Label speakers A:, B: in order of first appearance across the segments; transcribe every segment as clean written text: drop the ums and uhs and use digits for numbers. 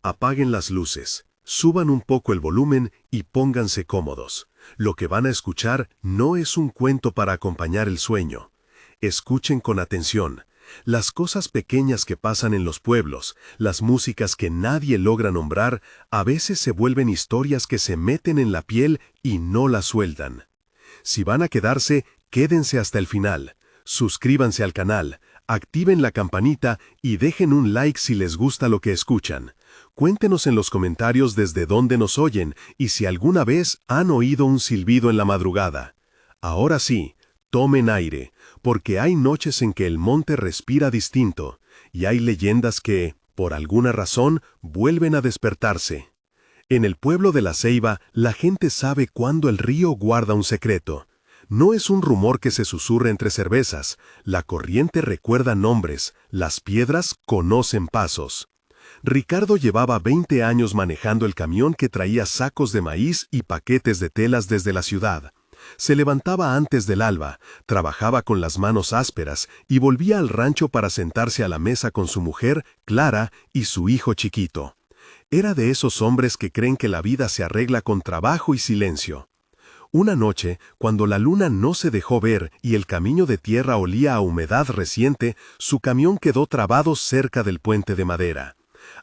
A: Apaguen las luces, suban un poco el volumen y pónganse cómodos. Lo que van a escuchar no es un cuento para acompañar el sueño. Escuchen con atención. Las cosas pequeñas que pasan en los pueblos, las músicas que nadie logra nombrar, a veces se vuelven historias que se meten en la piel y no la sueltan. Si van a quedarse, quédense hasta el final. Suscríbanse al canal, activen la campanita y dejen un like si les gusta lo que escuchan. Cuéntenos en los comentarios desde dónde nos oyen y si alguna vez han oído un silbido en la madrugada. Ahora sí, tomen aire, porque hay noches en que el monte respira distinto, y hay leyendas que, por alguna razón, vuelven a despertarse. En el pueblo de La Ceiba, la gente sabe cuándo el río guarda un secreto. No es un rumor que se susurre entre cervezas, la corriente recuerda nombres, las piedras conocen pasos. Ricardo llevaba 20 años manejando el camión que traía sacos de maíz y paquetes de telas desde la ciudad. Se levantaba antes del alba, trabajaba con las manos ásperas y volvía al rancho para sentarse a la mesa con su mujer, Clara, y su hijo chiquito. Era de esos hombres que creen que la vida se arregla con trabajo y silencio. Una noche, cuando la luna no se dejó ver y el camino de tierra olía a humedad reciente, su camión quedó trabado cerca del puente de madera.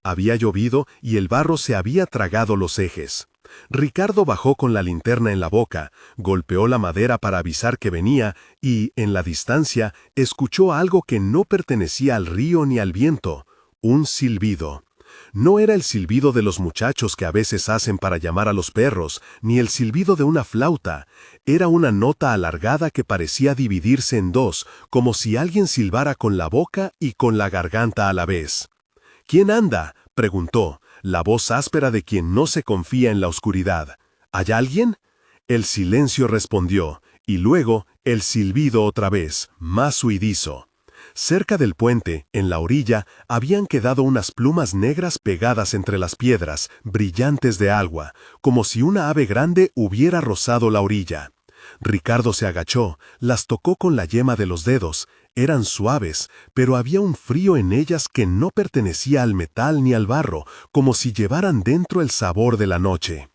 A: Había llovido y el barro se había tragado los ejes. Ricardo bajó con la linterna en la boca, golpeó la madera para avisar que venía y, en la distancia, escuchó algo que no pertenecía al río ni al viento: un silbido. No era el silbido de los muchachos que a veces hacen para llamar a los perros, ni el silbido de una flauta. Era una nota alargada que parecía dividirse en dos, como si alguien silbara con la boca y con la garganta a la vez. ¿Quién anda?, preguntó, la voz áspera de quien no se confía en la oscuridad. ¿Hay alguien? El silencio respondió, y luego el silbido otra vez, más huidizo. Cerca del puente, en la orilla, habían quedado unas plumas negras pegadas entre las piedras, brillantes de agua, como si una ave grande hubiera rozado la orilla. Ricardo se agachó, las tocó con la yema de los dedos. Eran suaves, pero había un frío en ellas que no pertenecía al metal ni al barro, como si llevaran dentro el sabor de la noche.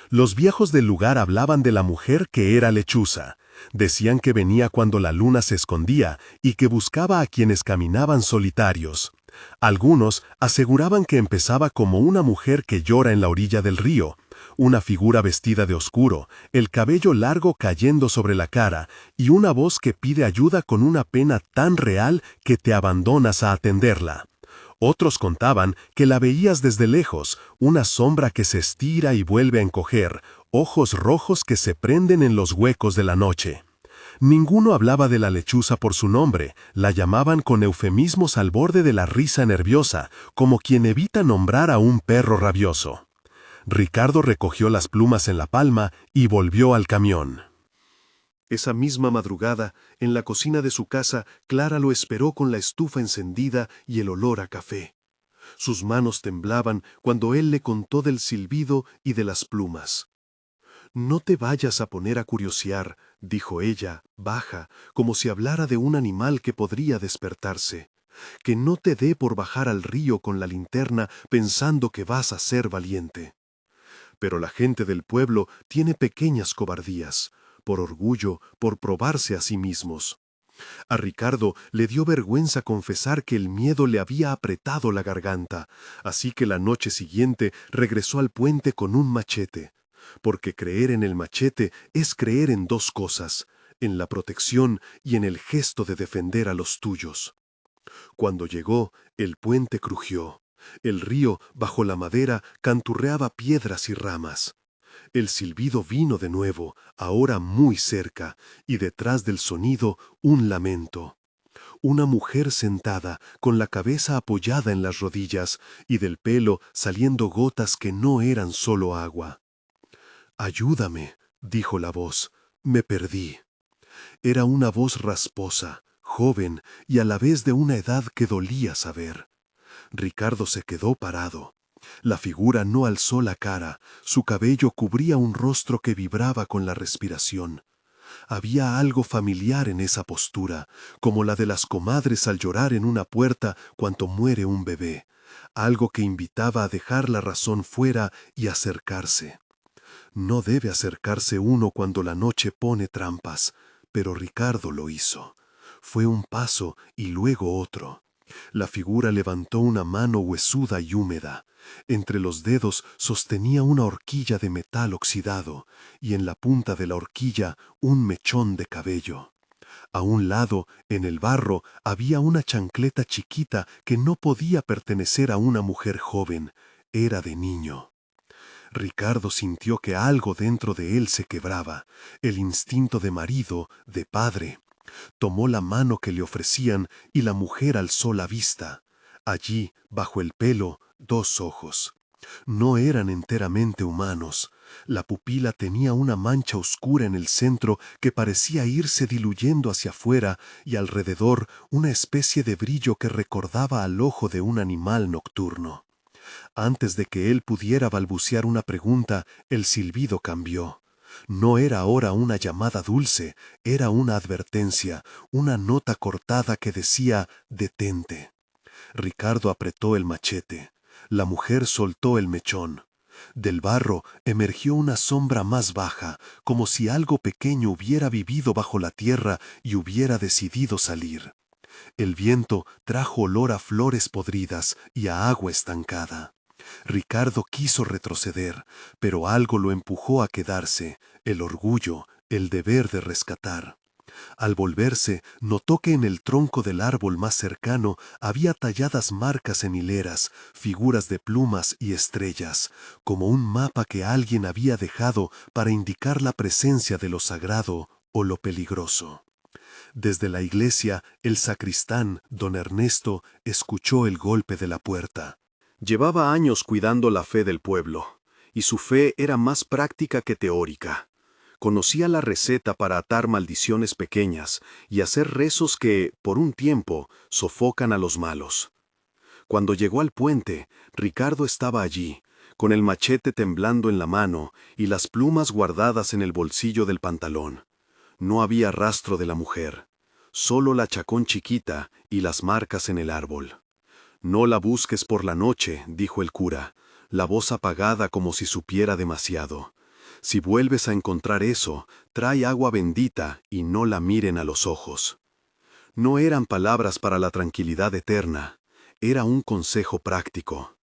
A: Los viejos del lugar hablaban de la mujer que era lechuza. Decían que venía cuando la luna se escondía y que buscaba a quienes caminaban solitarios. Algunos aseguraban que empezaba como una mujer que llora en la orilla del río, una figura vestida de oscuro, el cabello largo cayendo sobre la cara y una voz que pide ayuda con una pena tan real que te abandonas a atenderla. Otros contaban que la veías desde lejos, una sombra que se estira y vuelve a encoger, ojos rojos que se prenden en los huecos de la noche. Ninguno hablaba de la lechuza por su nombre, la llamaban con eufemismos al borde de la risa nerviosa, como quien evita nombrar a un perro rabioso. Ricardo recogió las plumas en la palma y volvió al camión. Esa misma madrugada, en la cocina de su casa, Clara lo esperó con la estufa encendida y el olor a café. Sus manos temblaban cuando él le contó del silbido y de las plumas. «No te vayas a poner a curiosear», dijo ella, baja, como si hablara de un animal que podría despertarse. «Que no te dé por bajar al río con la linterna pensando que vas a ser valiente». Pero la gente del pueblo tiene pequeñas cobardías, por orgullo, por probarse a sí mismos. A Ricardo le dio vergüenza confesar que el miedo le había apretado la garganta, así que la noche siguiente regresó al puente con un machete. Porque creer en el machete es creer en dos cosas, en la protección y en el gesto de defender a los tuyos. Cuando llegó, el puente crujió. El río, bajo la madera, canturreaba piedras y ramas. El silbido vino de nuevo, ahora muy cerca, y detrás del sonido un lamento. Una mujer sentada, con la cabeza apoyada en las rodillas, y del pelo saliendo gotas que no eran solo agua. «Ayúdame», dijo la voz, «me perdí». Era una voz rasposa, joven y a la vez de una edad que dolía saber. Ricardo se quedó parado. La figura no alzó la cara, su cabello cubría un rostro que vibraba con la respiración. Había algo familiar en esa postura, como la de las comadres al llorar en una puerta cuando muere un bebé, algo que invitaba a dejar la razón fuera y acercarse. No debe acercarse uno cuando la noche pone trampas, pero Ricardo lo hizo. Fue un paso y luego otro. La figura levantó una mano huesuda y húmeda. Entre los dedos sostenía una horquilla de metal oxidado y en la punta de la horquilla un mechón de cabello. A un lado, en el barro, había una chancleta chiquita que no podía pertenecer a una mujer joven. Era de niño. Ricardo sintió que algo dentro de él se quebraba, el instinto de marido, de padre. Tomó la mano que le ofrecían y la mujer alzó la vista. Allí, bajo el pelo, 2 ojos. No eran enteramente humanos. La pupila tenía una mancha oscura en el centro que parecía irse diluyendo hacia afuera y alrededor una especie de brillo que recordaba al ojo de un animal nocturno. Antes de que él pudiera balbucear una pregunta, el silbido cambió. No era ahora una llamada dulce, era una advertencia, una nota cortada que decía «detente». Ricardo apretó el machete. La mujer soltó el mechón. Del barro emergió una sombra más baja, como si algo pequeño hubiera vivido bajo la tierra y hubiera decidido salir. El viento trajo olor a flores podridas y a agua estancada. Ricardo quiso retroceder, pero algo lo empujó a quedarse, el orgullo, el deber de rescatar. Al volverse, notó que en el tronco del árbol más cercano había talladas marcas en hileras, figuras de plumas y estrellas, como un mapa que alguien había dejado para indicar la presencia de lo sagrado o lo peligroso. Desde la iglesia, el sacristán, don Ernesto, escuchó el golpe de la puerta. Llevaba años cuidando la fe del pueblo, y su fe era más práctica que teórica. Conocía la receta para atar maldiciones pequeñas y hacer rezos que, por un tiempo, sofocan a los malos. Cuando llegó al puente, Ricardo estaba allí, con el machete temblando en la mano y las plumas guardadas en el bolsillo del pantalón. No había rastro de la mujer, solo la chacón chiquita y las marcas en el árbol. «No la busques por la noche», dijo el cura, la voz apagada como si supiera demasiado. «Si vuelves a encontrar eso, trae agua bendita y no la miren a los ojos». No eran palabras para la tranquilidad eterna, era un consejo práctico.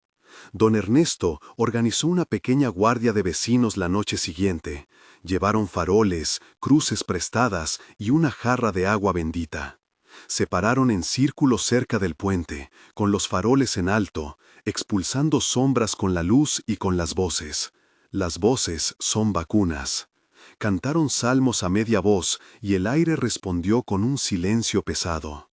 A: Don Ernesto organizó una pequeña guardia de vecinos la noche siguiente. Llevaron faroles, cruces prestadas y una jarra de agua bendita. Se pararon en círculo cerca del puente, con los faroles en alto, expulsando sombras con la luz y con las voces. Las voces son vacunas. Cantaron salmos a media voz y el aire respondió con un silencio pesado.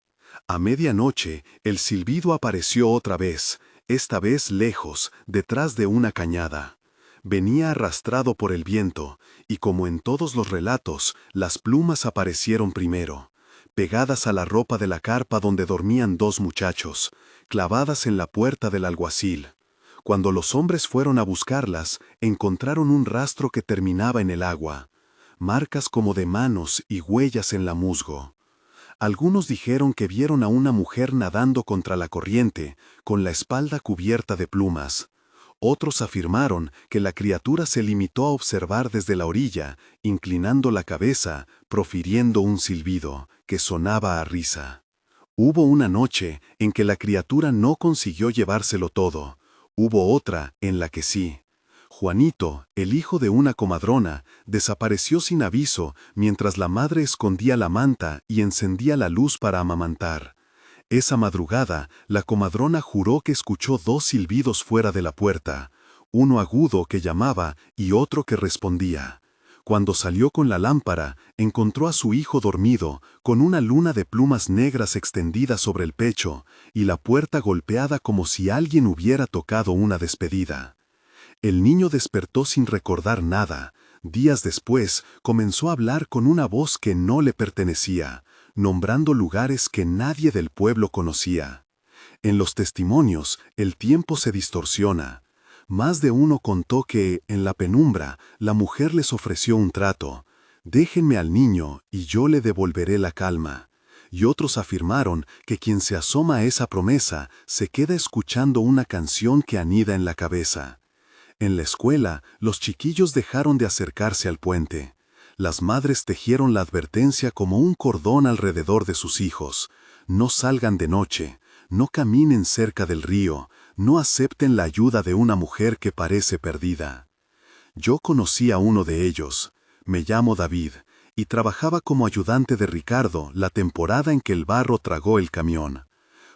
A: A medianoche, el silbido apareció otra vez, esta vez lejos, detrás de una cañada. Venía arrastrado por el viento, y como en todos los relatos, las plumas aparecieron primero, pegadas a la ropa de la carpa donde dormían 2 muchachos, clavadas en la puerta del alguacil. Cuando los hombres fueron a buscarlas, encontraron un rastro que terminaba en el agua, marcas como de manos y huellas en la musgo. Algunos dijeron que vieron a una mujer nadando contra la corriente, con la espalda cubierta de plumas. Otros afirmaron que la criatura se limitó a observar desde la orilla, inclinando la cabeza, profiriendo un silbido, que sonaba a risa. Hubo una noche en que la criatura no consiguió llevárselo todo. Hubo otra en la que sí. Juanito, el hijo de una comadrona, desapareció sin aviso mientras la madre escondía la manta y encendía la luz para amamantar. Esa madrugada, la comadrona juró que escuchó 2 silbidos fuera de la puerta, uno agudo que llamaba y otro que respondía. Cuando salió con la lámpara, encontró a su hijo dormido, con una luna de plumas negras extendida sobre el pecho, y la puerta golpeada como si alguien hubiera tocado una despedida. El niño despertó sin recordar nada. Días después, comenzó a hablar con una voz que no le pertenecía, nombrando lugares que nadie del pueblo conocía. En los testimonios, el tiempo se distorsiona. Más de uno contó que, en la penumbra, la mujer les ofreció un trato. Déjenme al niño y yo le devolveré la calma. Y otros afirmaron que quien se asoma a esa promesa se queda escuchando una canción que anida en la cabeza. En la escuela, los chiquillos dejaron de acercarse al puente. Las madres tejieron la advertencia como un cordón alrededor de sus hijos. No salgan de noche, no caminen cerca del río, no acepten la ayuda de una mujer que parece perdida. Yo conocí a uno de ellos. Me llamo David, y trabajaba como ayudante de Ricardo la temporada en que el barro tragó el camión.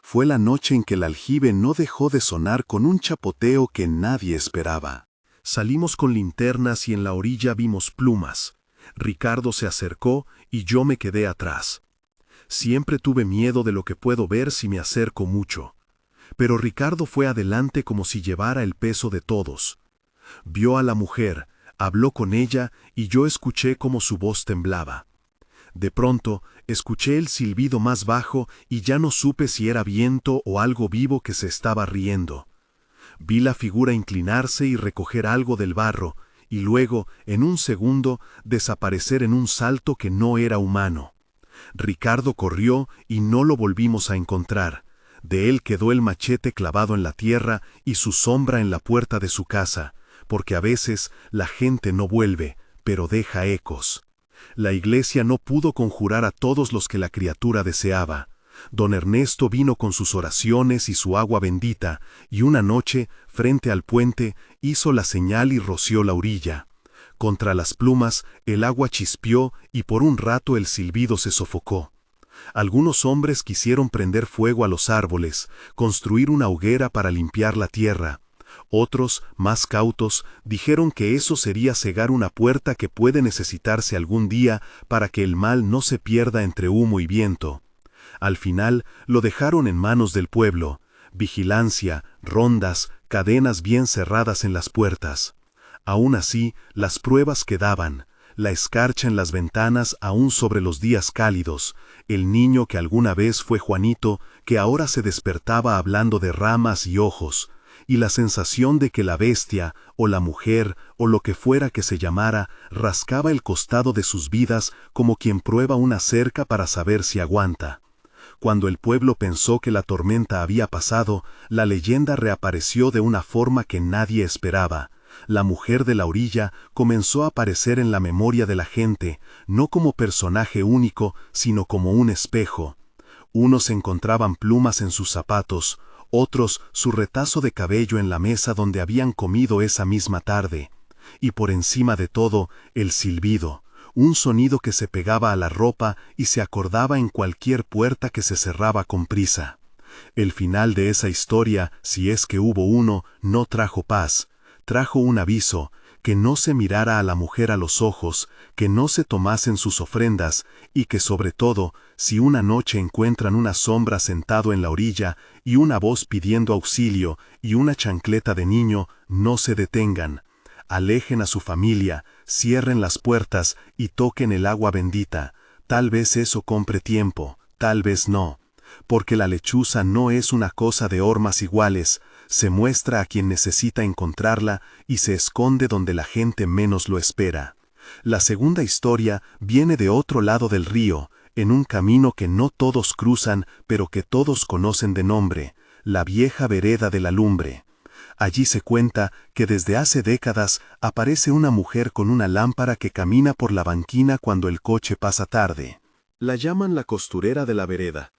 A: Fue la noche en que el aljibe no dejó de sonar con un chapoteo que nadie esperaba. Salimos con linternas y en la orilla vimos plumas. Ricardo se acercó y yo me quedé atrás. Siempre tuve miedo de lo que puedo ver si me acerco mucho. Pero Ricardo fue adelante como si llevara el peso de todos. Vio a la mujer, habló con ella y yo escuché cómo su voz temblaba. De pronto, escuché el silbido más bajo y ya no supe si era viento o algo vivo que se estaba riendo. Vi la figura inclinarse y recoger algo del barro, y luego, en un segundo, desaparecer en un salto que no era humano. Ricardo corrió y no lo volvimos a encontrar. De él quedó el machete clavado en la tierra y su sombra en la puerta de su casa, porque a veces la gente no vuelve, pero deja ecos. La iglesia no pudo conjurar a todos los que la criatura deseaba. Don Ernesto vino con sus oraciones y su agua bendita, y una noche, frente al puente, hizo la señal y roció la orilla. Contra las plumas, el agua chispeó y por un rato el silbido se sofocó. Algunos hombres quisieron prender fuego a los árboles, construir una hoguera para limpiar la tierra. Otros, más cautos, dijeron que eso sería cegar una puerta que puede necesitarse algún día para que el mal no se pierda entre humo y viento. Al final, lo dejaron en manos del pueblo. Vigilancia, rondas, cadenas bien cerradas en las puertas. Aún así, las pruebas quedaban. La escarcha en las ventanas aún sobre los días cálidos, el niño que alguna vez fue Juanito, que ahora se despertaba hablando de ramas y ojos, y la sensación de que la bestia, o la mujer, o lo que fuera que se llamara, rascaba el costado de sus vidas como quien prueba una cerca para saber si aguanta. Cuando el pueblo pensó que la tormenta había pasado, la leyenda reapareció de una forma que nadie esperaba. La mujer de la orilla comenzó a aparecer en la memoria de la gente, no como personaje único, sino como un espejo. Unos encontraban plumas en sus zapatos, otros su retazo de cabello en la mesa donde habían comido esa misma tarde. Y por encima de todo, el silbido, un sonido que se pegaba a la ropa y se acordaba en cualquier puerta que se cerraba con prisa. El final de esa historia, si es que hubo uno, no trajo paz. Trajo un aviso, que no se mirara a la mujer a los ojos, que no se tomasen sus ofrendas, y que sobre todo, si una noche encuentran una sombra sentado en la orilla, y una voz pidiendo auxilio, y una chancleta de niño, no se detengan. Alejen a su familia, cierren las puertas y toquen el agua bendita. Tal vez eso compre tiempo, tal vez no. Porque la lechuza no es una cosa de hormas iguales, se muestra a quien necesita encontrarla y se esconde donde la gente menos lo espera. La segunda historia viene de otro lado del río, en un camino que no todos cruzan, pero que todos conocen de nombre, la vieja vereda de la lumbre. Allí se cuenta que desde hace décadas aparece una mujer con una lámpara que camina por la banquina cuando el coche pasa tarde. La llaman la costurera de la vereda.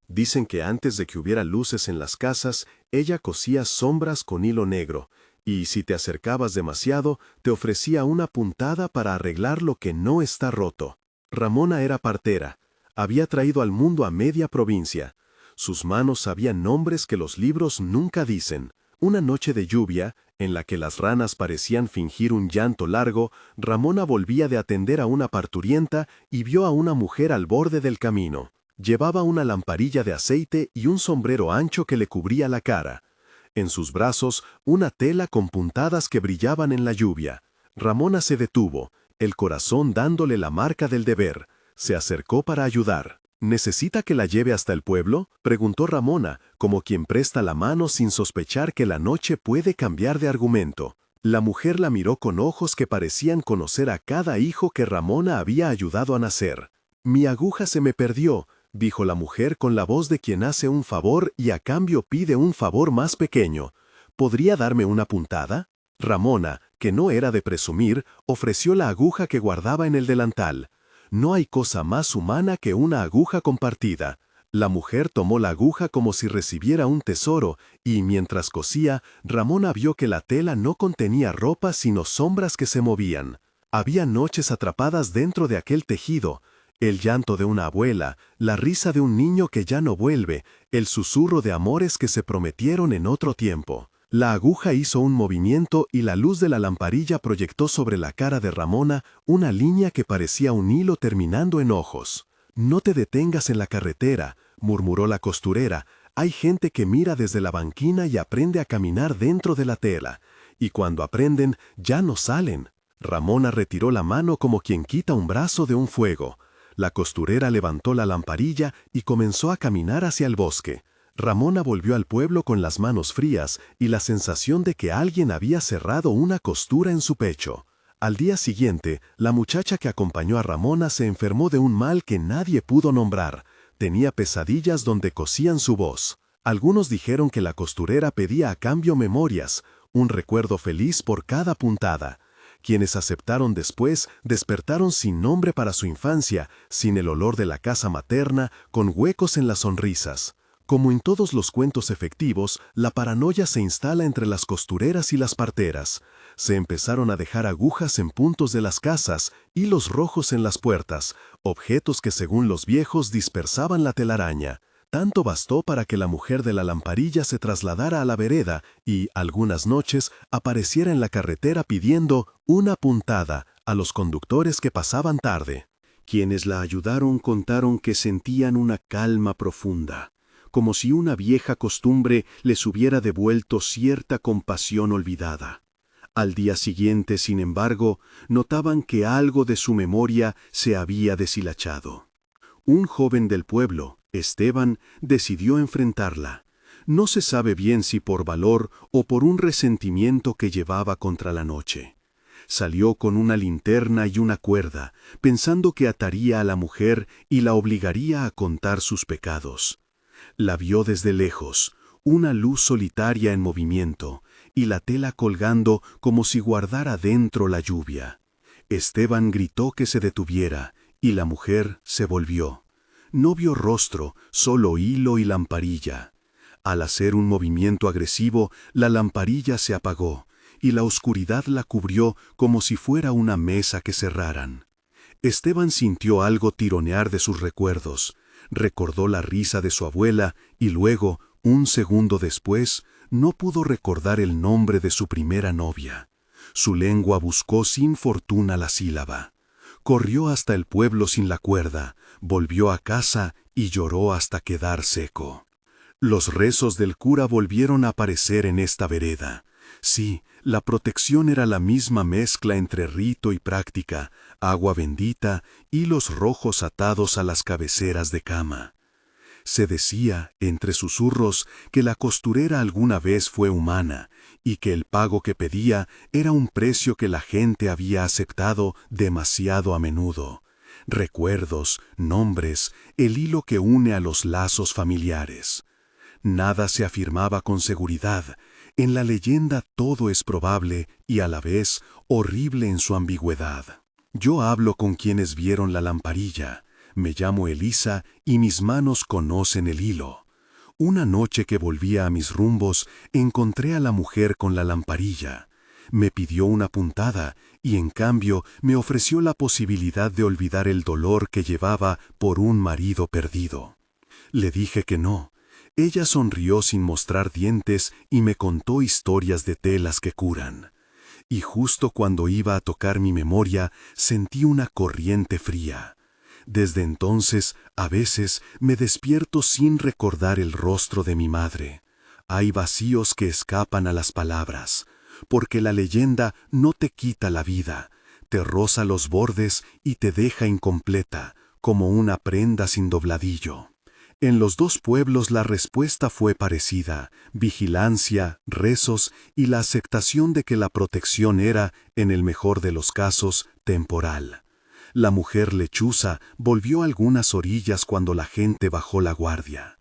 A: Dicen que antes de que hubiera luces en las casas, ella cosía sombras con hilo negro, y si te acercabas demasiado, te ofrecía una puntada para arreglar lo que no está roto. Ramona era partera, había traído al mundo a media provincia. Sus manos sabían nombres que los libros nunca dicen. Una noche de lluvia, en la que las ranas parecían fingir un llanto largo, Ramona volvía de atender a una parturienta y vio a una mujer al borde del camino. Llevaba una lamparilla de aceite y un sombrero ancho que le cubría la cara. En sus brazos, una tela con puntadas que brillaban en la lluvia. Ramona se detuvo, el corazón dándole la marca del deber. Se acercó para ayudar. ¿Necesita que la lleve hasta el pueblo?, preguntó Ramona, como quien presta la mano sin sospechar que la noche puede cambiar de argumento. La mujer la miró con ojos que parecían conocer a cada hijo que Ramona había ayudado a nacer. «Mi aguja se me perdió», dijo la mujer con la voz de quien hace un favor y a cambio pide un favor más pequeño. «¿Podría darme una puntada?» Ramona, que no era de presumir, ofreció la aguja que guardaba en el delantal. No hay cosa más humana que una aguja compartida. La mujer tomó la aguja como si recibiera un tesoro, y mientras cosía, Ramona vio que la tela no contenía ropa sino sombras que se movían. Había noches atrapadas dentro de aquel tejido, el llanto de una abuela, la risa de un niño que ya no vuelve, el susurro de amores que se prometieron en otro tiempo. La aguja hizo un movimiento y la luz de la lamparilla proyectó sobre la cara de Ramona una línea que parecía un hilo terminando en ojos. «No te detengas en la carretera», murmuró la costurera. «Hay gente que mira desde la banquina y aprende a caminar dentro de la tela. Y cuando aprenden, ya no salen». Ramona retiró la mano como quien quita un brazo de un fuego. La costurera levantó la lamparilla y comenzó a caminar hacia el bosque. Ramona volvió al pueblo con las manos frías y la sensación de que alguien había cerrado una costura en su pecho. Al día siguiente, la muchacha que acompañó a Ramona se enfermó de un mal que nadie pudo nombrar. Tenía pesadillas donde cosían su voz. Algunos dijeron que la costurera pedía a cambio memorias, un recuerdo feliz por cada puntada. Quienes aceptaron después despertaron sin nombre para su infancia, sin el olor de la casa materna, con huecos en las sonrisas. Como en todos los cuentos efectivos, la paranoia se instala entre las costureras y las parteras. Se empezaron a dejar agujas en puntos de las casas, hilos rojos en las puertas, objetos que según los viejos dispersaban la telaraña. Tanto bastó para que la mujer de la lamparilla se trasladara a la vereda y, algunas noches, apareciera en la carretera pidiendo una puntada a los conductores que pasaban tarde. Quienes la ayudaron contaron que sentían una calma profunda, como si una vieja costumbre les hubiera devuelto cierta compasión olvidada. Al día siguiente, sin embargo, notaban que algo de su memoria se había deshilachado. Un joven del pueblo, Esteban, decidió enfrentarla. No se sabe bien si por valor o por un resentimiento que llevaba contra la noche. Salió con una linterna y una cuerda, pensando que ataría a la mujer y la obligaría a contar sus pecados. La vio desde lejos, una luz solitaria en movimiento, y la tela colgando como si guardara dentro la lluvia. Esteban gritó que se detuviera, y la mujer se volvió. No vio rostro, solo hilo y lamparilla. Al hacer un movimiento agresivo, la lamparilla se apagó, y la oscuridad la cubrió como si fuera una mesa que cerraran. Esteban sintió algo tironear de sus recuerdos. Recordó la risa de su abuela y luego, un segundo después, no pudo recordar el nombre de su primera novia. Su lengua buscó sin fortuna la sílaba. Corrió hasta el pueblo sin la cuerda, volvió a casa y lloró hasta quedar seco. Los rezos del cura volvieron a aparecer en esta vereda. Sí, la protección era la misma mezcla entre rito y práctica, agua bendita, hilos rojos atados a las cabeceras de cama. Se decía, entre susurros, que la costurera alguna vez fue humana y que el pago que pedía era un precio que la gente había aceptado demasiado a menudo. Recuerdos, nombres, el hilo que une a los lazos familiares. Nada se afirmaba con seguridad. En la leyenda todo es probable y a la vez horrible en su ambigüedad. Yo hablo con quienes vieron la lamparilla. Me llamo Elisa y mis manos conocen el hilo. Una noche que volvía a mis rumbos, encontré a la mujer con la lamparilla. Me pidió una puntada y en cambio me ofreció la posibilidad de olvidar el dolor que llevaba por un marido perdido. Le dije que no. Ella sonrió sin mostrar dientes y me contó historias de telas que curan. Y justo cuando iba a tocar mi memoria, sentí una corriente fría. Desde entonces, a veces, me despierto sin recordar el rostro de mi madre. Hay vacíos que escapan a las palabras, porque la leyenda no te quita la vida, te roza los bordes y te deja incompleta, como una prenda sin dobladillo. En los dos pueblos la respuesta fue parecida: vigilancia, rezos y la aceptación de que la protección era, en el mejor de los casos, temporal. La mujer lechuza volvió a algunas orillas cuando la gente bajó la guardia.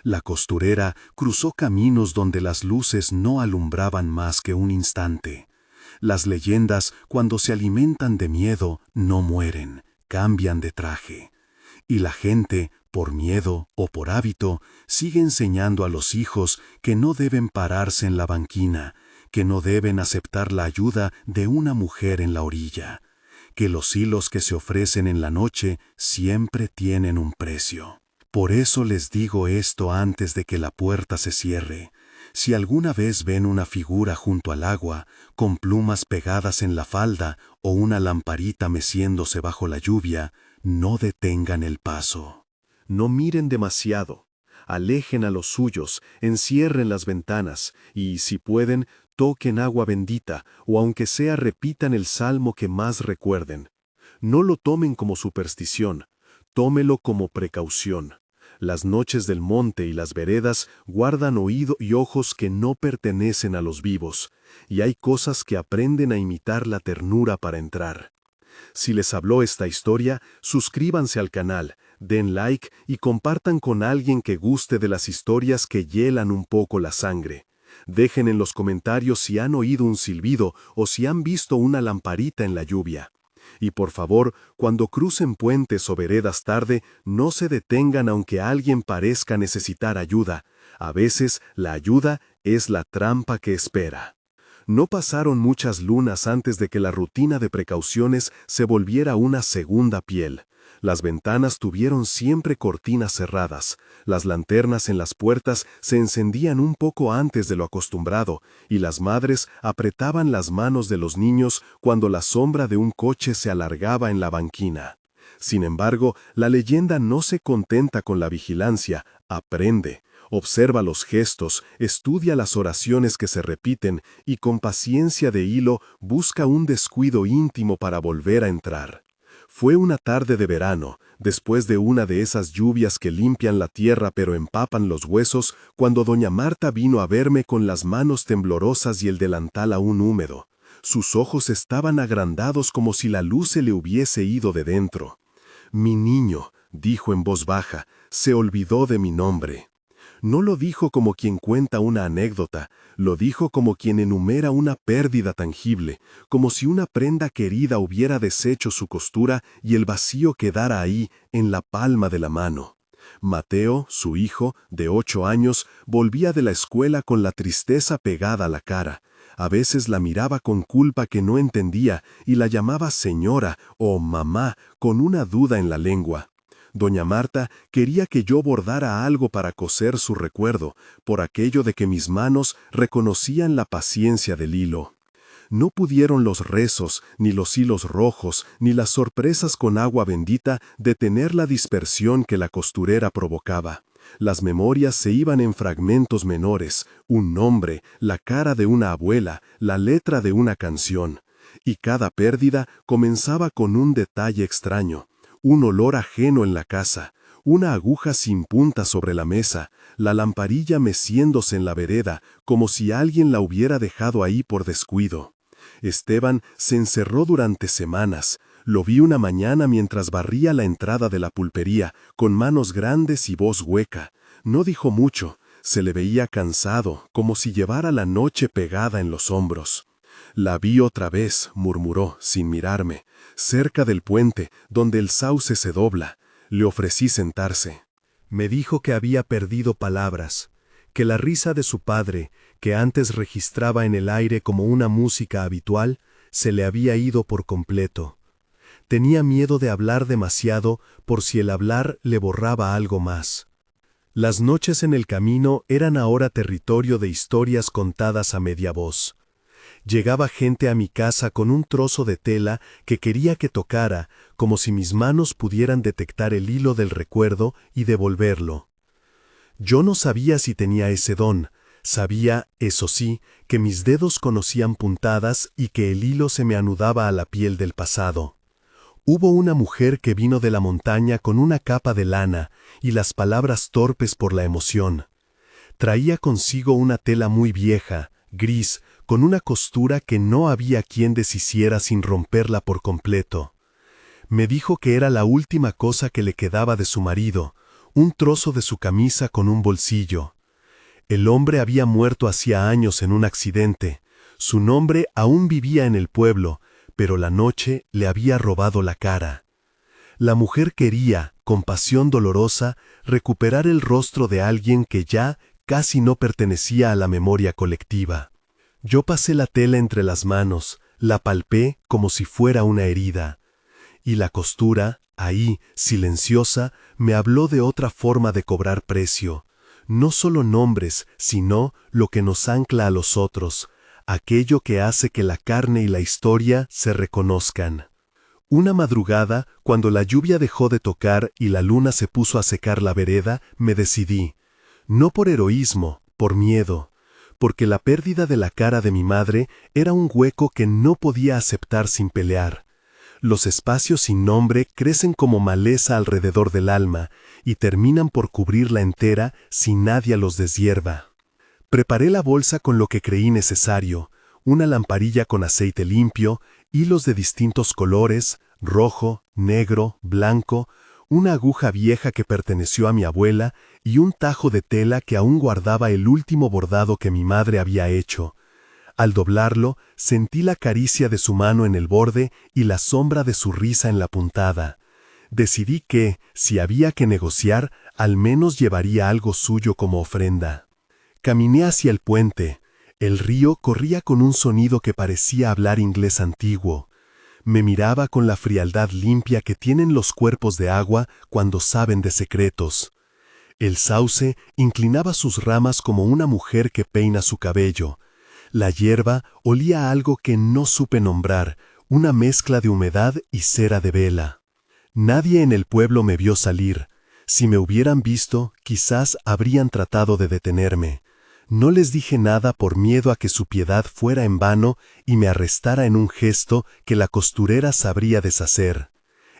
A: La costurera cruzó caminos donde las luces no alumbraban más que un instante. Las leyendas, cuando se alimentan de miedo, no mueren, cambian de traje. Y la gente, por miedo o por hábito, sigue enseñando a los hijos que no deben pararse en la banquina, que no deben aceptar la ayuda de una mujer en la orilla, que los hilos que se ofrecen en la noche siempre tienen un precio. Por eso les digo esto antes de que la puerta se cierre. Si alguna vez ven una figura junto al agua, con plumas pegadas en la falda o una lamparita meciéndose bajo la lluvia, no detengan el paso. No miren demasiado. Alejen a los suyos, encierren las ventanas y, si pueden, toquen agua bendita o aunque sea repitan el salmo que más recuerden. No lo tomen como superstición, tómelo como precaución. Las noches del monte y las veredas guardan oído y ojos que no pertenecen a los vivos, y hay cosas que aprenden a imitar la ternura para entrar. Si les habló esta historia, suscríbanse al canal, den like y compartan con alguien que guste de las historias que hielan un poco la sangre. Dejen en los comentarios si han oído un silbido o si han visto una lamparita en la lluvia. Y por favor, cuando crucen puentes o veredas tarde, no se detengan aunque alguien parezca necesitar ayuda. A veces, la ayuda es la trampa que espera. No pasaron muchas lunas antes de que la rutina de precauciones se volviera una segunda piel. Las ventanas tuvieron siempre cortinas cerradas, las lanternas en las puertas se encendían un poco antes de lo acostumbrado, y las madres apretaban las manos de los niños cuando la sombra de un coche se alargaba en la banquina. Sin embargo, la leyenda no se contenta con la vigilancia, aprende. Observa los gestos, estudia las oraciones que se repiten y con paciencia de hilo busca un descuido íntimo para volver a entrar. Fue una tarde de verano, después de una de esas lluvias que limpian la tierra pero empapan los huesos, cuando doña Marta vino a verme con las manos temblorosas y el delantal aún húmedo. Sus ojos estaban agrandados como si la luz se le hubiese ido de dentro. «Mi niño», dijo en voz baja, «se olvidó de mi nombre». No lo dijo como quien cuenta una anécdota, lo dijo como quien enumera una pérdida tangible, como si una prenda querida hubiera deshecho su costura y el vacío quedara ahí, en la palma de la mano. Mateo, su hijo, de 8 años, volvía de la escuela con la tristeza pegada a la cara. A veces la miraba con culpa que no entendía y la llamaba señora o mamá con una duda en la lengua. Doña Marta quería que yo bordara algo para coser su recuerdo, por aquello de que mis manos reconocían la paciencia del hilo. No pudieron los rezos, ni los hilos rojos, ni las sorpresas con agua bendita detener la dispersión que la costurera provocaba. Las memorias se iban en fragmentos menores, un nombre, la cara de una abuela, la letra de una canción. Y cada pérdida comenzaba con un detalle extraño. Un olor ajeno en la casa, una aguja sin punta sobre la mesa, la lamparilla meciéndose en la vereda, como si alguien la hubiera dejado ahí por descuido. Esteban se encerró durante semanas. Lo vi una mañana mientras barría la entrada de la pulpería, con manos grandes y voz hueca. No dijo mucho, se le veía cansado, como si llevara la noche pegada en los hombros. «La vi otra vez», murmuró, sin mirarme, «cerca del puente, donde el sauce se dobla». Le ofrecí sentarse. Me dijo que había perdido palabras, que la risa de su padre, que antes registraba en el aire como una música habitual, se le había ido por completo. Tenía miedo de hablar demasiado por si el hablar le borraba algo más. Las noches en el camino eran ahora territorio de historias contadas a media voz. Llegaba gente a mi casa con un trozo de tela que quería que tocara, como si mis manos pudieran detectar el hilo del recuerdo y devolverlo. Yo no sabía si tenía ese don, sabía, eso sí, que mis dedos conocían puntadas y que el hilo se me anudaba a la piel del pasado. Hubo una mujer que vino de la montaña con una capa de lana y las palabras torpes por la emoción. Traía consigo una tela muy vieja, gris, con una costura que no había quien deshiciera sin romperla por completo. Me dijo que era la última cosa que le quedaba de su marido, un trozo de su camisa con un bolsillo. El hombre había muerto hacía años en un accidente. Su nombre aún vivía en el pueblo, pero la noche le había robado la cara. La mujer quería, con pasión dolorosa, recuperar el rostro de alguien que ya casi no pertenecía a la memoria colectiva. Yo pasé la tela entre las manos, la palpé como si fuera una herida. Y la costura, ahí, silenciosa, me habló de otra forma de cobrar precio. No solo nombres, sino lo que nos ancla a los otros, aquello que hace que la carne y la historia se reconozcan. Una madrugada, cuando la lluvia dejó de tocar y la luna se puso a secar la vereda, me decidí. No por heroísmo, por miedo, porque la pérdida de la cara de mi madre era un hueco que no podía aceptar sin pelear. Los espacios sin nombre crecen como maleza alrededor del alma y terminan por cubrirla entera si nadie los deshierva. Preparé la bolsa con lo que creí necesario, una lamparilla con aceite limpio, hilos de distintos colores, rojo, negro, blanco, una aguja vieja que perteneció a mi abuela y un tajo de tela que aún guardaba el último bordado que mi madre había hecho. Al doblarlo, sentí la caricia de su mano en el borde y la sombra de su risa en la puntada. Decidí que, si había que negociar, al menos llevaría algo suyo como ofrenda. Caminé hacia el puente. El río corría con un sonido que parecía hablar inglés antiguo. Me miraba con la frialdad limpia que tienen los cuerpos de agua cuando saben de secretos. El sauce inclinaba sus ramas como una mujer que peina su cabello. La hierba olía a algo que no supe nombrar, una mezcla de humedad y cera de vela. Nadie en el pueblo me vio salir. Si me hubieran visto, quizás habrían tratado de detenerme. No les dije nada por miedo a que su piedad fuera en vano y me arrestara en un gesto que la costurera sabría deshacer.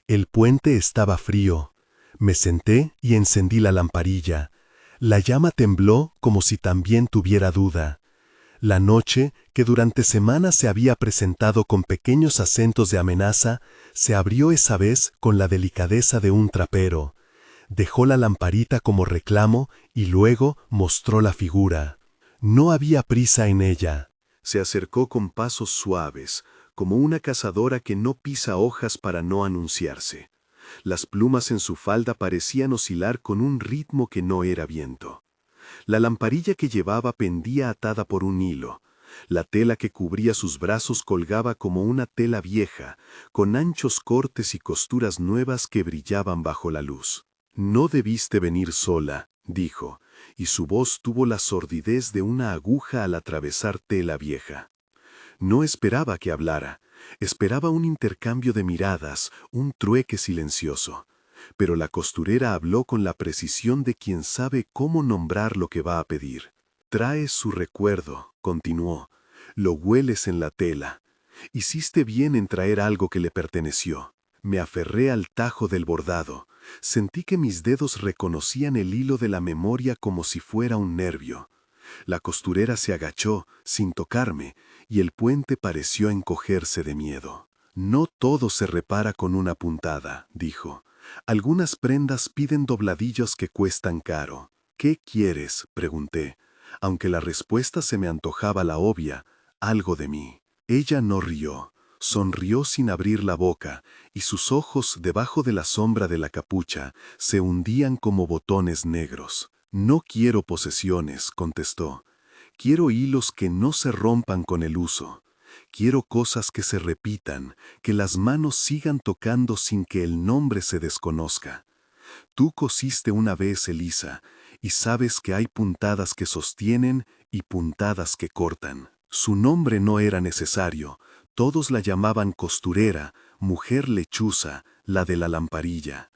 A: El puente estaba frío. Me senté y encendí la lamparilla. La llama tembló como si también tuviera duda. La noche, que durante semanas se había presentado con pequeños acentos de amenaza, se abrió esa vez con la delicadeza de un trapero. Dejó la lamparita como reclamo y luego mostró la figura. No había prisa en ella. Se acercó con pasos suaves, como una cazadora que no pisa hojas para no anunciarse. Las plumas en su falda parecían oscilar con un ritmo que no era viento. La lamparilla que llevaba pendía atada por un hilo. La tela que cubría sus brazos colgaba como una tela vieja, con anchos cortes y costuras nuevas que brillaban bajo la luz. «No debiste venir sola», dijo, y su voz tuvo la sordidez de una aguja al atravesar tela vieja. No esperaba que hablara, esperaba un intercambio de miradas, un trueque silencioso. Pero la costurera habló con la precisión de quien sabe cómo nombrar lo que va a pedir. «Traes su recuerdo», continuó. «Lo hueles en la tela. Hiciste bien en traer algo que le perteneció». Me aferré al tajo del bordado. Sentí que mis dedos reconocían el hilo de la memoria como si fuera un nervio. La costurera se agachó, sin tocarme, y el puente pareció encogerse de miedo. «No todo se repara con una puntada», dijo. «Algunas prendas piden dobladillos que cuestan caro». «¿Qué quieres?», pregunté, aunque la respuesta se me antojaba la obvia, algo de mí. Ella no rió, sonrió sin abrir la boca, y sus ojos, debajo de la sombra de la capucha, se hundían como botones negros. «No quiero posesiones», contestó. «Quiero hilos que no se rompan con el uso. Quiero cosas que se repitan, que las manos sigan tocando sin que el nombre se desconozca. Tú cosiste una vez, Elisa, y sabes que hay puntadas que sostienen y puntadas que cortan». Su nombre no era necesario, todos la llamaban costurera, mujer lechuza, la de la lamparilla.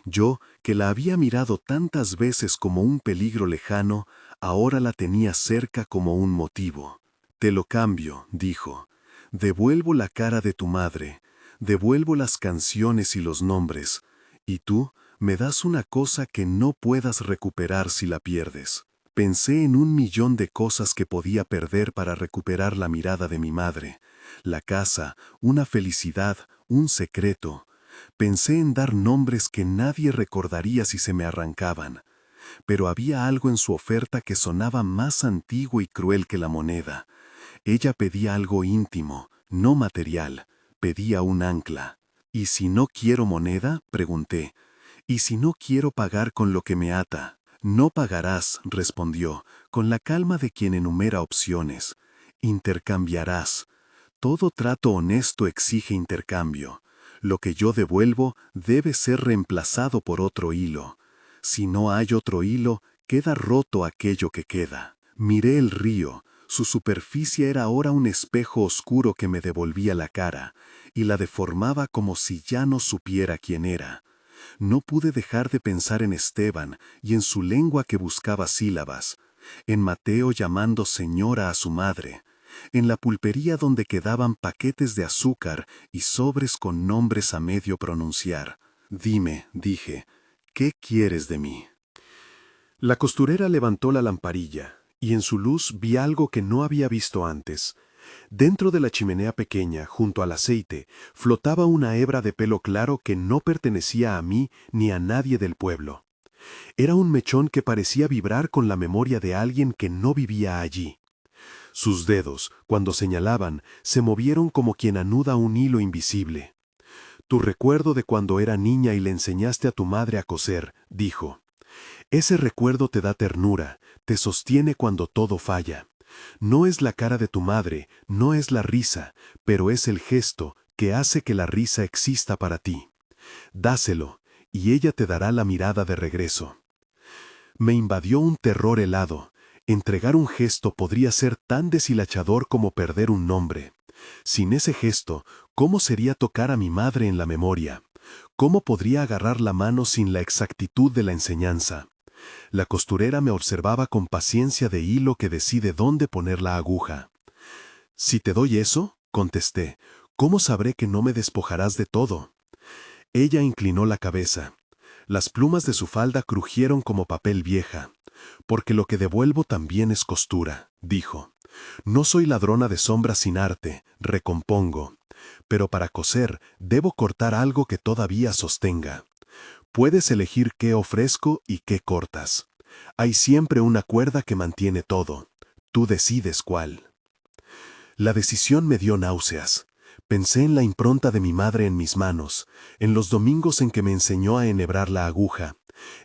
A: Yo, que la había mirado tantas veces como un peligro lejano, ahora la tenía cerca como un motivo. «Te lo cambio», dijo. «Devuelvo la cara de tu madre. devuelvo las canciones y los nombres, y tú me das una cosa que no puedas recuperar si la pierdes. Pensé en 1.000.000 de cosas que podía perder para recuperar la mirada de mi madre, la casa, una felicidad, un secreto. Pensé en dar nombres que nadie recordaría si se me arrancaban, pero había algo en su oferta que sonaba más antiguo y cruel que la moneda. Ella pedía algo íntimo, no material, pedía un ancla. ¿Y si no quiero moneda?, pregunté. ¿Y si no quiero pagar con lo que me ata? No pagarás, respondió, con la calma de quien enumera opciones. Intercambiarás. Todo trato honesto exige intercambio. Lo que yo devuelvo debe ser reemplazado por otro hilo. Si no hay otro hilo, queda roto aquello que queda. Miré el río. Su superficie era ahora un espejo oscuro que me devolvía la cara, y la deformaba como si ya no supiera quién era. No pude dejar de pensar en Esteban y en su lengua que buscaba sílabas, en Mateo llamando señora a su madre, en la pulpería donde quedaban paquetes de azúcar y sobres con nombres a medio pronunciar. Dime, dije, ¿qué quieres de mí? La costurera levantó la lamparilla, y en su luz vi algo que no había visto antes. Dentro de la chimenea pequeña, junto al aceite, flotaba una hebra de pelo claro que no pertenecía a mí ni a nadie del pueblo. Era un mechón que parecía vibrar con la memoria de alguien que no vivía allí. Sus dedos, cuando señalaban, se movieron como quien anuda un hilo invisible. Tu recuerdo de cuando era niña y le enseñaste a tu madre a coser, dijo. Ese recuerdo te da ternura, te sostiene cuando todo falla. No es la cara de tu madre, no es la risa, pero es el gesto que hace que la risa exista para ti. Dáselo, y ella te dará la mirada de regreso. Me invadió un terror helado. Entregar un gesto podría ser tan deshilachador como perder un nombre. Sin ese gesto, ¿cómo sería tocar a mi madre en la memoria? ¿Cómo podría agarrar la mano sin la exactitud de la enseñanza? La costurera me observaba con paciencia de hilo que decide dónde poner la aguja. Si te doy eso, contesté, ¿cómo sabré que no me despojarás de todo? Ella inclinó la cabeza. Las plumas de su falda crujieron como papel vieja. Porque lo que devuelvo también es costura, dijo. No soy ladrona de sombras sin arte, recompongo. Pero para coser debo cortar algo que todavía sostenga. Puedes elegir qué ofrezco y qué cortas. Hay siempre una cuerda que mantiene todo. Tú decides cuál. La decisión me dio náuseas. Pensé en la impronta de mi madre en mis manos, en los domingos en que me enseñó a enhebrar la aguja,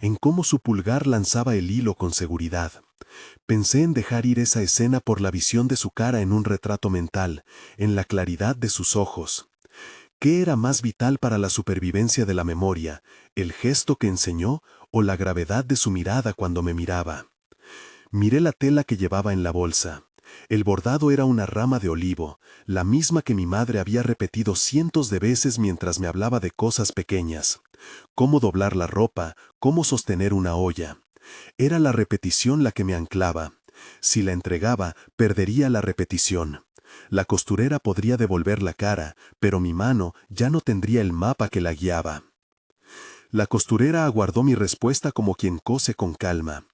A: en cómo su pulgar lanzaba el hilo con seguridad. Pensé en dejar ir esa escena por la visión de su cara en un retrato mental, en la claridad de sus ojos. ¿Qué era más vital para la supervivencia de la memoria, el gesto que enseñó o la gravedad de su mirada cuando me miraba? Miré la tela que llevaba en la bolsa. El bordado era una rama de olivo, la misma que mi madre había repetido cientos de veces mientras me hablaba de cosas pequeñas. Cómo doblar la ropa, cómo sostener una olla. Era la repetición la que me anclaba. Si la entregaba, perdería la repetición. La costurera podría devolver la cara, pero mi mano ya no tendría el mapa que la guiaba. La costurera aguardó mi respuesta como quien cose con calma.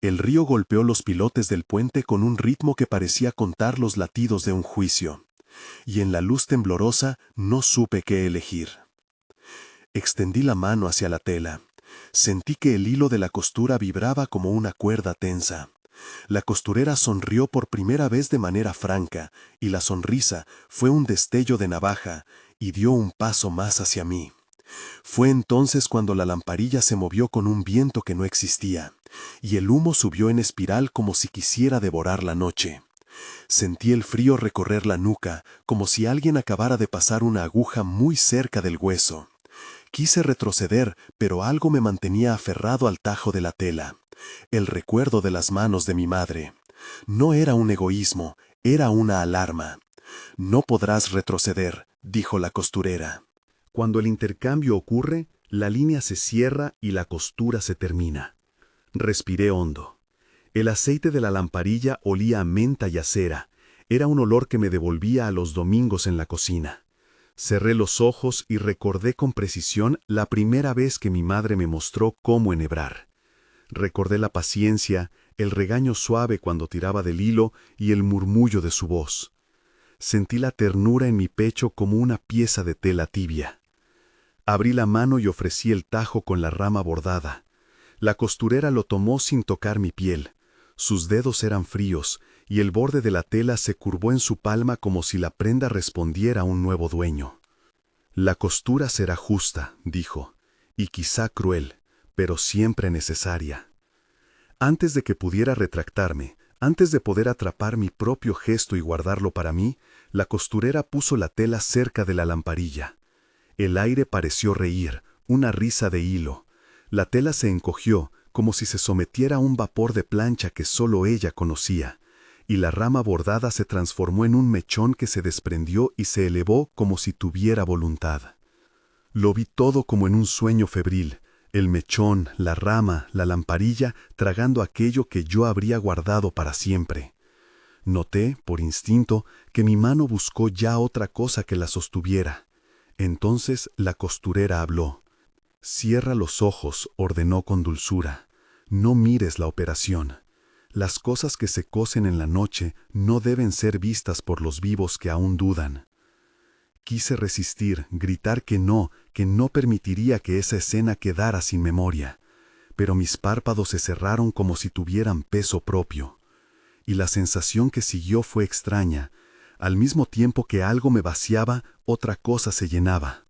A: El río golpeó los pilotes del puente con un ritmo que parecía contar los latidos de un juicio. Y en la luz temblorosa no supe qué elegir. Extendí la mano hacia la tela. Sentí que el hilo de la costura vibraba como una cuerda tensa. La costurera sonrió por primera vez de manera franca, y la sonrisa fue un destello de navaja, y dio un paso más hacia mí. Fue entonces cuando la lamparilla se movió con un viento que no existía, y el humo subió en espiral como si quisiera devorar la noche. Sentí el frío recorrer la nuca, como si alguien acabara de pasar una aguja muy cerca del hueso. Quise retroceder, pero algo me mantenía aferrado al tajo de la tela. El recuerdo de las manos de mi madre. No era un egoísmo, era una alarma. No podrás retroceder, dijo la costurera. Cuando el intercambio ocurre, la línea se cierra y la costura se termina. Respiré hondo. El aceite de la lamparilla olía a menta y a cera. Era un olor que me devolvía a los domingos en la cocina.
B: Cerré los ojos y recordé con precisión la primera vez que mi madre me mostró cómo enhebrar. Recordé la paciencia, el regaño suave cuando tiraba del hilo y el murmullo de su voz. Sentí la ternura en mi pecho como una pieza de tela tibia. Abrí la mano y ofrecí el tajo con la rama bordada. La costurera lo tomó sin tocar mi piel. Sus dedos eran fríos y el borde de la tela se curvó en su palma como si la prenda respondiera a un nuevo dueño. «La costura será justa», dijo, «y quizá cruel, pero siempre necesaria». Antes de que pudiera retractarme, antes de poder atrapar mi propio gesto y guardarlo para mí, la costurera puso la tela cerca de la lamparilla. El aire pareció reír, una risa de hilo. La tela se encogió, como si se sometiera a un vapor de plancha que solo ella conocía, y la rama bordada se transformó en un mechón que se desprendió y se elevó como si tuviera voluntad. Lo vi todo como en un sueño febril, el mechón, la rama, la lamparilla, tragando aquello que yo habría guardado para siempre. Noté, por instinto, que mi mano buscó ya otra cosa que la sostuviera. Entonces la costurera habló. «Cierra los ojos», ordenó con dulzura. «No mires la operación. Las cosas que se cosen en la noche no deben ser vistas por los vivos que aún dudan». Quise resistir, gritar que no permitiría que esa escena quedara sin memoria, pero mis párpados se cerraron como si tuvieran peso propio. Y la sensación que siguió fue extraña. Al mismo tiempo que algo me vaciaba, otra cosa se llenaba.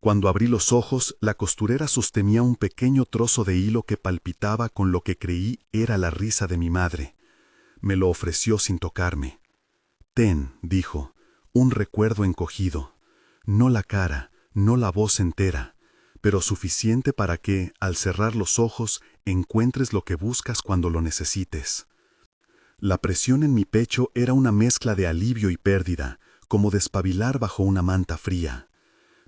B: Cuando abrí los ojos, la costurera sostenía un pequeño trozo de hilo que palpitaba con lo que creí era la risa de mi madre. Me lo ofreció sin tocarme. «Ten», dijo, «un recuerdo encogido. No la cara, no la voz entera, pero suficiente para que, al cerrar los ojos, encuentres lo que buscas cuando lo necesites». La presión en mi pecho era una mezcla de alivio y pérdida, como despabilar bajo una manta fría.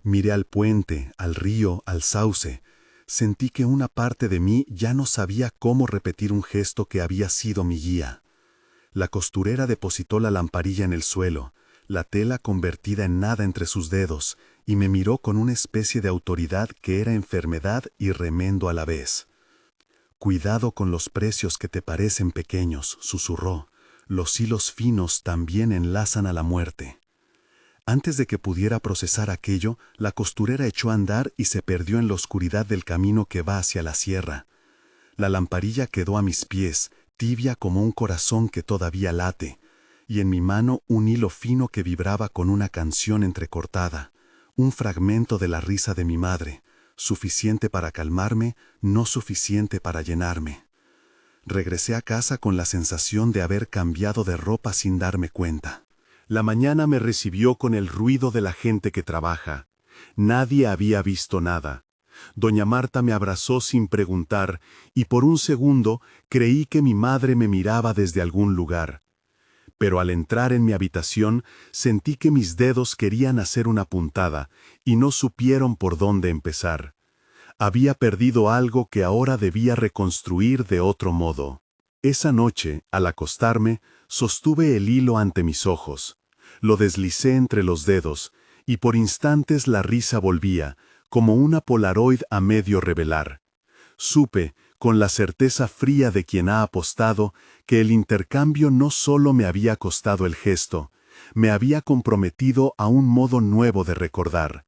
B: Miré al puente, al río, al sauce. Sentí que una parte de mí ya no sabía cómo repetir un gesto que había sido mi guía. La costurera depositó la lamparilla en el suelo, la tela convertida en nada entre sus dedos, y me miró con una especie de autoridad que era enfermedad y remendo a la vez. «Cuidado con los precios que te parecen pequeños», susurró. «Los hilos finos también enlazan a la muerte». Antes de que pudiera procesar aquello, la costurera echó a andar y se perdió en la oscuridad del camino que va hacia la sierra. La lamparilla quedó a mis pies, tibia como un corazón que todavía late, y en mi mano un hilo fino que vibraba con una canción entrecortada, un fragmento de la risa de mi madre, suficiente para calmarme, no suficiente para llenarme. Regresé a casa con la sensación de haber cambiado de ropa sin darme cuenta. La mañana me recibió con el ruido de la gente que trabaja. Nadie había visto nada. Doña Marta me abrazó sin preguntar, y por un segundo creí que mi madre me miraba desde algún lugar. Pero al entrar en mi habitación sentí que mis dedos querían hacer una puntada, y no supieron por dónde empezar. Había perdido algo que ahora debía reconstruir de otro modo. Esa noche, al acostarme, sostuve el hilo ante mis ojos. Lo deslicé entre los dedos, y por instantes la risa volvía, como una polaroid a medio revelar. Supe, con la certeza fría de quien ha apostado, que el intercambio no solo me había costado el gesto, me había comprometido a un modo nuevo de recordar.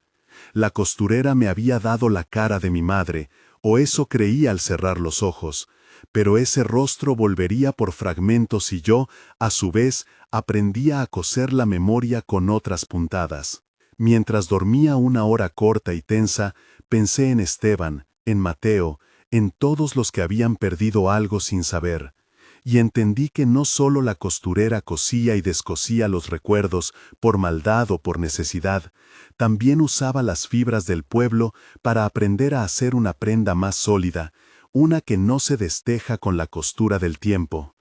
B: La costurera me había dado la cara de mi madre, o eso creía al cerrar los ojos, pero ese rostro volvería por fragmentos y yo, a su vez, aprendía a coser la memoria con otras puntadas. Mientras dormía una hora corta y tensa, pensé en Esteban, en Mateo, en todos los que habían perdido algo sin saber, y entendí que no solo la costurera cosía y descosía los recuerdos por maldad o por necesidad, también usaba las fibras del pueblo para aprender a hacer una prenda más sólida, una que no se desteja con la costura del tiempo.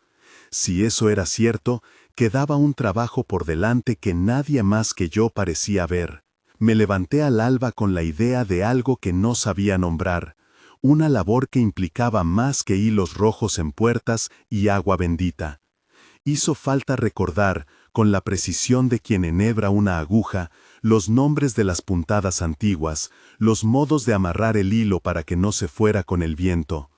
B: Si eso era cierto, quedaba un trabajo por delante que nadie más que yo parecía ver. Me levanté al alba con la idea de algo que no sabía nombrar, una labor que implicaba más que hilos rojos en puertas y agua bendita. Hizo falta recordar, con la precisión de quien enhebra una aguja, los nombres de las puntadas antiguas, los modos de amarrar el hilo para que no se fuera con el viento.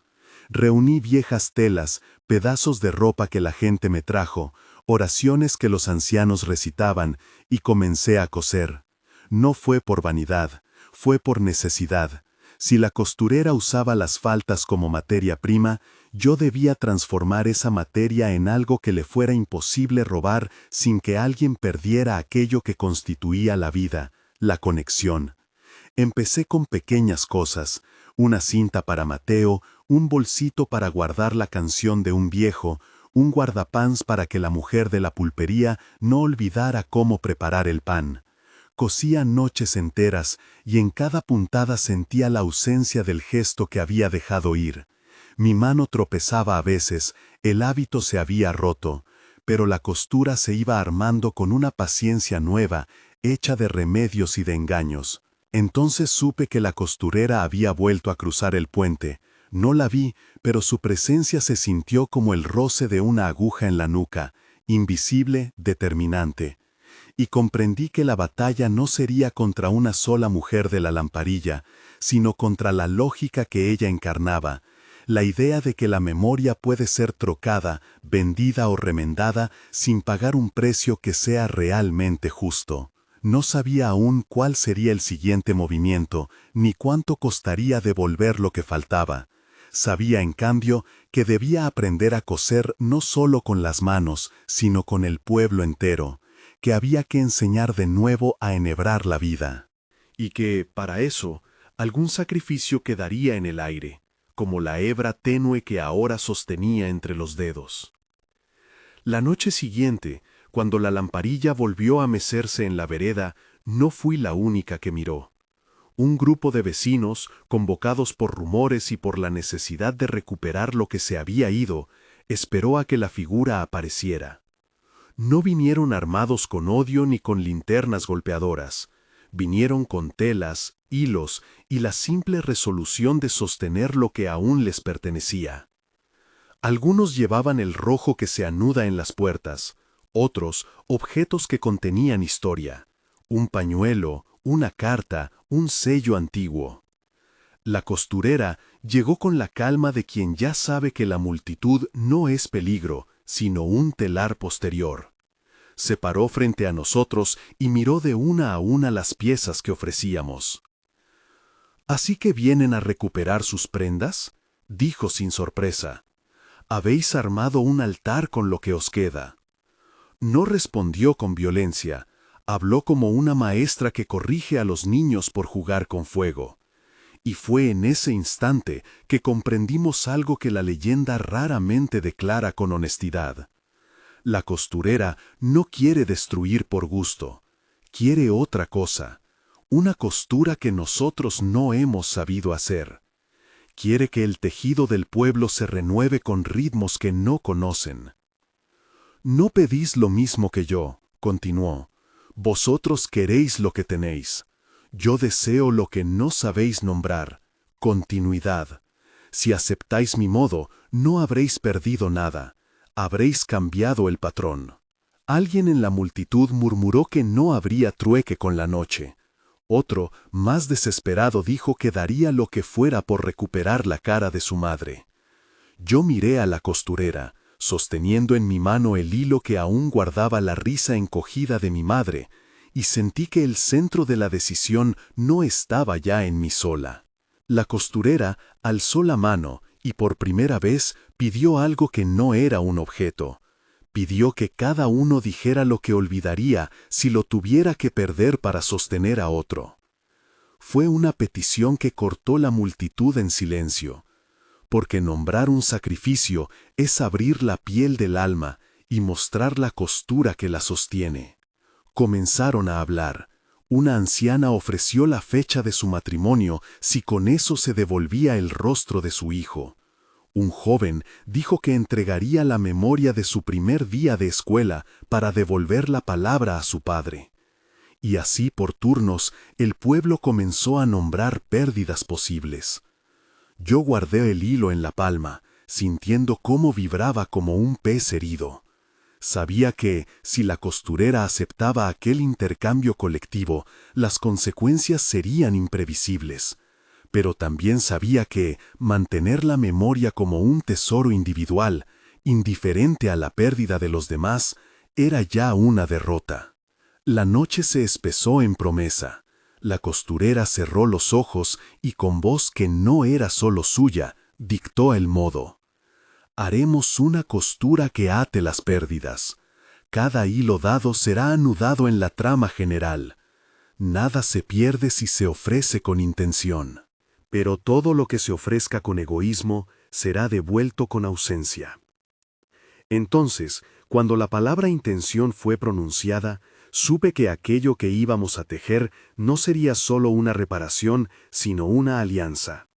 B: Reuní viejas telas, pedazos de ropa que la gente me trajo, oraciones que los ancianos recitaban, y comencé a coser. No fue por vanidad, fue por necesidad. Si la costurera usaba las faltas como materia prima, yo debía transformar esa materia en algo que le fuera imposible robar sin que alguien perdiera aquello que constituía la vida, la conexión. Empecé con pequeñas cosas, una cinta para Mateo, un bolsito para guardar la canción de un viejo, un guardapans para que la mujer de la pulpería no olvidara cómo preparar el pan. Cosía noches enteras y en cada puntada sentía la ausencia del gesto que había dejado ir. Mi mano tropezaba a veces, el hábito se había roto, pero la costura se iba armando con una paciencia nueva, hecha de remedios y de engaños. Entonces supe que la costurera había vuelto a cruzar el puente. No la vi, pero su presencia se sintió como el roce de una aguja en la nuca, invisible, determinante. Y comprendí que la batalla no sería contra una sola mujer de la lamparilla, sino contra la lógica que ella encarnaba, la idea de que la memoria puede ser trocada, vendida o remendada sin pagar un precio que sea realmente justo. No sabía aún cuál sería el siguiente movimiento, ni cuánto costaría devolver lo que faltaba. Sabía, en cambio, que debía aprender a coser no solo con las manos, sino con el pueblo entero, que había que enseñar de nuevo a enhebrar la vida. Y que, para eso, algún sacrificio quedaría en el aire, como la hebra tenue que ahora sostenía entre los dedos. La noche siguiente, cuando la lamparilla volvió a mecerse en la vereda, no fui la única que miró. Un grupo de vecinos, convocados por rumores y por la necesidad de recuperar lo que se había ido, esperó a que la figura apareciera. No vinieron armados con odio ni con linternas golpeadoras. Vinieron con telas, hilos y la simple resolución de sostener lo que aún les pertenecía. Algunos llevaban el rojo que se anuda en las puertas, otros objetos que contenían historia, un pañuelo, una carta, un sello antiguo. La costurera llegó con la calma de quien ya sabe que la multitud no es peligro, sino un telar posterior. Se paró frente a nosotros y miró de una a una las piezas que ofrecíamos. ¿Así que vienen a recuperar sus prendas?, dijo sin sorpresa. ¿Habéis armado un altar con lo que os queda? No respondió con violencia, habló como una maestra que corrige a los niños por jugar con fuego. Y fue en ese instante que comprendimos algo que la leyenda raramente declara con honestidad. La costurera no quiere destruir por gusto, quiere otra cosa, una costura que nosotros no hemos sabido hacer. Quiere que el tejido del pueblo se renueve con ritmos que no conocen. No pedís lo mismo que yo, continuó. Vosotros queréis lo que tenéis. Yo deseo lo que no sabéis nombrar, continuidad. Si aceptáis mi modo, no habréis perdido nada. Habréis cambiado el patrón. Alguien en la multitud murmuró que no habría trueque con la noche. Otro, más desesperado, dijo que daría lo que fuera por recuperar la cara de su madre. Yo miré a la costurera, sosteniendo en mi mano el hilo que aún guardaba la risa encogida de mi madre, y sentí que el centro de la decisión no estaba ya en mí sola. La costurera alzó la mano y por primera vez pidió algo que no era un objeto. Pidió que cada uno dijera lo que olvidaría si lo tuviera que perder para sostener a otro. Fue una petición que cortó la multitud en silencio, porque nombrar un sacrificio es abrir la piel del alma y mostrar la costura que la sostiene. Comenzaron a hablar. Una anciana ofreció la fecha de su matrimonio si con eso se devolvía el rostro de su hijo. Un joven dijo que entregaría la memoria de su primer día de escuela para devolver la palabra a su padre. Y así por turnos el pueblo comenzó a nombrar pérdidas posibles. Yo guardé el hilo en la palma, sintiendo cómo vibraba como un pez herido. Sabía que, si la costurera aceptaba aquel intercambio colectivo, las consecuencias serían imprevisibles. Pero también sabía que mantener la memoria como un tesoro individual, indiferente a la pérdida de los demás, era ya una derrota. La noche se espesó en promesa. La costurera cerró los ojos y con voz que no era solo suya, dictó el modo. Haremos una costura que ate las pérdidas. Cada hilo dado será anudado en la trama general. Nada se pierde si se ofrece con intención. Pero todo lo que se ofrezca con egoísmo será devuelto con ausencia. Entonces, cuando la palabra intención fue pronunciada, supe que aquello que íbamos a tejer no sería solo una reparación, sino una alianza.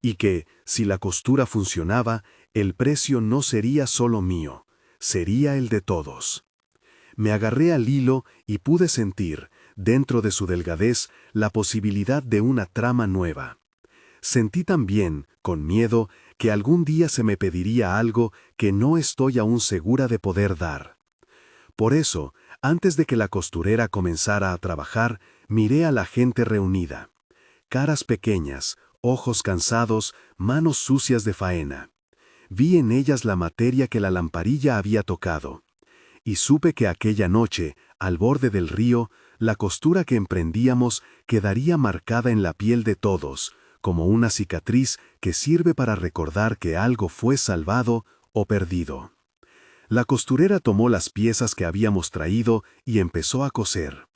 B: Y que, si la costura funcionaba, el precio no sería solo mío, sería el de todos. Me agarré al hilo y pude sentir, dentro de su delgadez, la posibilidad de una trama nueva. Sentí también, con miedo, que algún día se me pediría algo que no estoy aún segura de poder dar. Por eso, antes de que la costurera comenzara a trabajar, miré a la gente reunida. Caras pequeñas, ojos cansados, manos sucias de faena. Vi en ellas la materia que la lamparilla había tocado. Y supe que aquella noche, al borde del río, la costura que emprendíamos quedaría marcada en la piel de todos, como una cicatriz que sirve para recordar que algo fue salvado o perdido. La costurera tomó las piezas que habíamos traído y empezó a coser.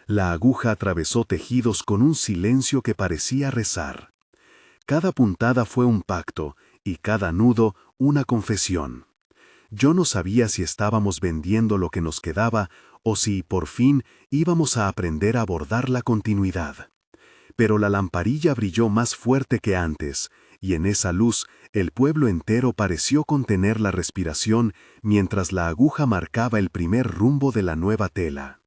B: La aguja atravesó tejidos con un silencio que parecía rezar. Cada puntada fue un pacto y cada nudo una confesión. Yo no sabía si estábamos vendiendo lo que nos quedaba o si, por fin, íbamos a aprender a bordar la continuidad. Pero la lamparilla brilló más fuerte que antes, y en esa luz el pueblo entero pareció contener la respiración mientras la aguja marcaba el primer rumbo de la nueva tela.